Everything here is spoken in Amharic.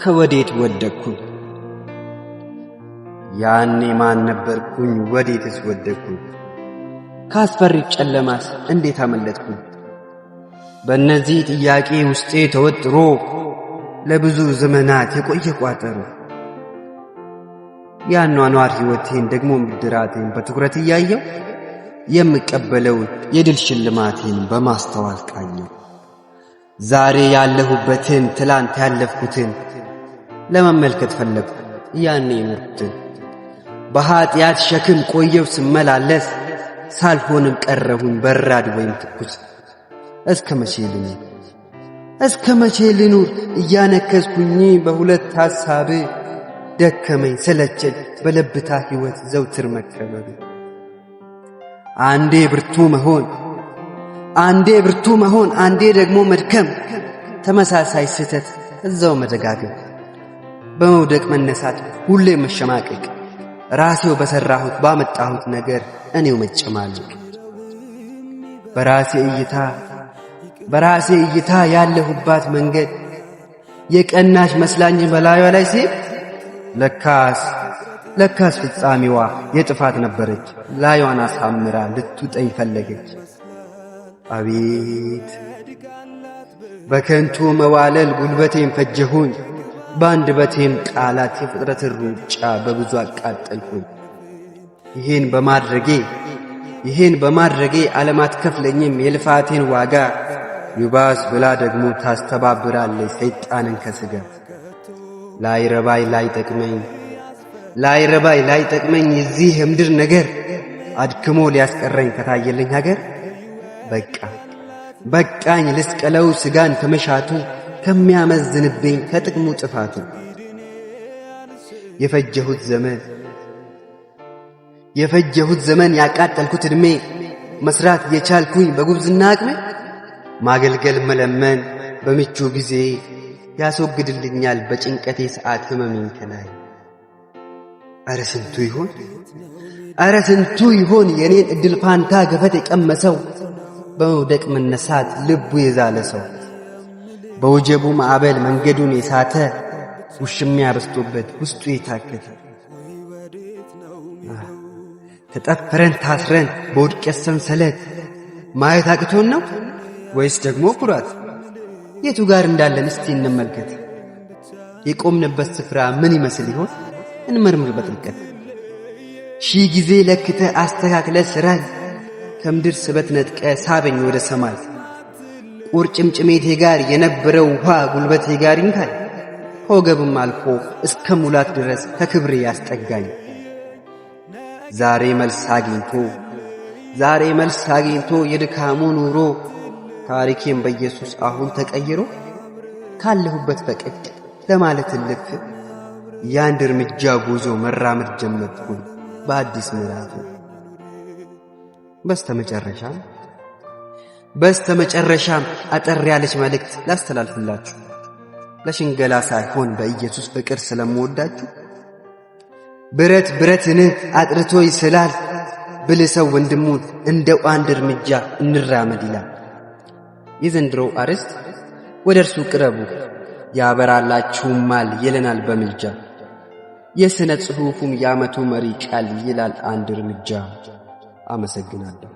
ከወዴት ወደቅኩኝ? ያኔ ማን ነበርኩኝ? ወዴትስ ወደቅኩኝ? ካስፈሪ ጨለማስ እንዴት አመለጥኩኝ? በእነዚህ ጥያቄ ውስጤ ተወጥሮ ለብዙ ዘመናት የቆየ ቋጠሮ ያኗኗር ሕይወቴን ደግሞ ብድራቴን በትኩረት እያየው የምቀበለው የድል ሽልማቴን በማስተዋል ቃኘው። ዛሬ ያለሁበትን ትላንት ያለፍኩትን ለመመልከት ፈለግኩ ያኔ የኖርኩትን። በኀጢአት ሸክም ቆየው ስመላለስ ሳልሆንም ቀረሁኝ በራድ ወይም ትኩስ። እስከ መቼ ልኑር እያነከስኩኝ በሁለት ሐሳብ ደከመኝ ሰለቸኝ በለብታ ሕይወት ዘውትር መከበብ። አንዴ ብርቱ መሆን አንዴ ደግሞ መድከም፣ ተመሳሳይ ስህተት እዛው መደጋገም፣ በመውደቅ መነሳት ሁሌ መሸማቀቅ፣ ራሴው በሠራሁት ባመጣሁት ነገር እኔው መጨማለቅ። በራሴ እይታ ያለሁባት መንገድ የቀናሽ መስላኝ በላዩ ላይ ሲል ለካስ ፍጻሜዋ የጥፋት ነበረች። ላዩን አሳምራ ልትውጠኝ ፈለገች። አቤት በከንቱ መዋለል ጉልበቴን ፈጀሁኝ፣ በአንደበቴም ቃላት የፍጥረትን ሩጫ በብዙ አቃጠልኩኝ። ይሄን በማድረጌ ዓለም አትከፍለኝም የልፋቴን ዋጋ። ይባስ ብላ ደግሞ ታስተባብራለች ሰይጣንን ከሥጋ። ላይረባይ ላይጠቅመኝ የዚህ የምድር ነገር አድክሞ ሊያስቀረኝ ከታየልኝ ሀገር በቃኝ ልስቀለው ሥጋን ከመሻቱ ከሚያመዝንብኝ ከጥቅሙ ጥፋቱ። የፈጀሁት ዘመን ያቃጠልኩት ዕድሜ መስራት የቻልኩኝ በጉብዝና አቅሜ ማገልገል መለመን በምቹ ጊዜ ያስወግድልኛል በጭንቀቴ ሰዓት ሕመሜን ከላይ። ኧረ ስንቱ ይሆን የኔን ዕድል ፋንታ ገፈት የቀመሰው በመውደቅ መነሳት ልቡ የዛለ ሰው። በወጀቡ ማዕበል መንገዱን የሳተ ውሽሚያ በዝቶበት ውስጡ የታከተ። ተጠፍረን ታስረን በውድቀት ሰንሰለት ማየት አቅቶን ነው ወይስ ደግሞ ኩራት? የቱ ጋር እንዳለን እስቲ እንመልከት። የቆምንበት ስፍራ ምን ይመስል ይሆን? እንመርምር በጥልቀት። ሺህ ጊዜ ለክተ አስተካክለ ስራኝ ከምድር ስበት ነጥቀ ሳበኝ ወደ ሰማይ። ቁርጭምጭሜቴ ጋር የነበረው ውሃ ጉልበቴ ጋር ይንካል። ከወገብም አልፎ እስከ ሙላት ድረስ ከክብሬ ያስጠጋኝ። ዛሬ መልስ አግኝቶ የድካሙ ኑሮ ታሪኬም በኢየሱስ አሁን ተቀይሮ ካለሁበት ፈቀቅ ለማለት ልክ የአንድ እርምጃ ጉዞ መራመድ ጀመርኩኝ በአዲስ ምዕራፍ። በስተመጨረሻም አጠር ያለች መልእክት ላስተላልፍላችሁ። ለሽንገላ ሳይሆን በኢየሱስ ፍቅር ስለምወዳችሁ። ብረትን አጥርቶ ይስላል ብልህ ሰው ወንድሙን እንደው አንድ እርምጃ እንራመድ ይላል። የዘንድሮው አርዕስት ወደ እርሱ ቅረቡ ያበራላችሁማል ይለናል በምልጃ። የሥነ ጽሑፉም የዓመቱ መሪ ቃል ይላል አንድ እርምጃ። አመሰግናለሁ።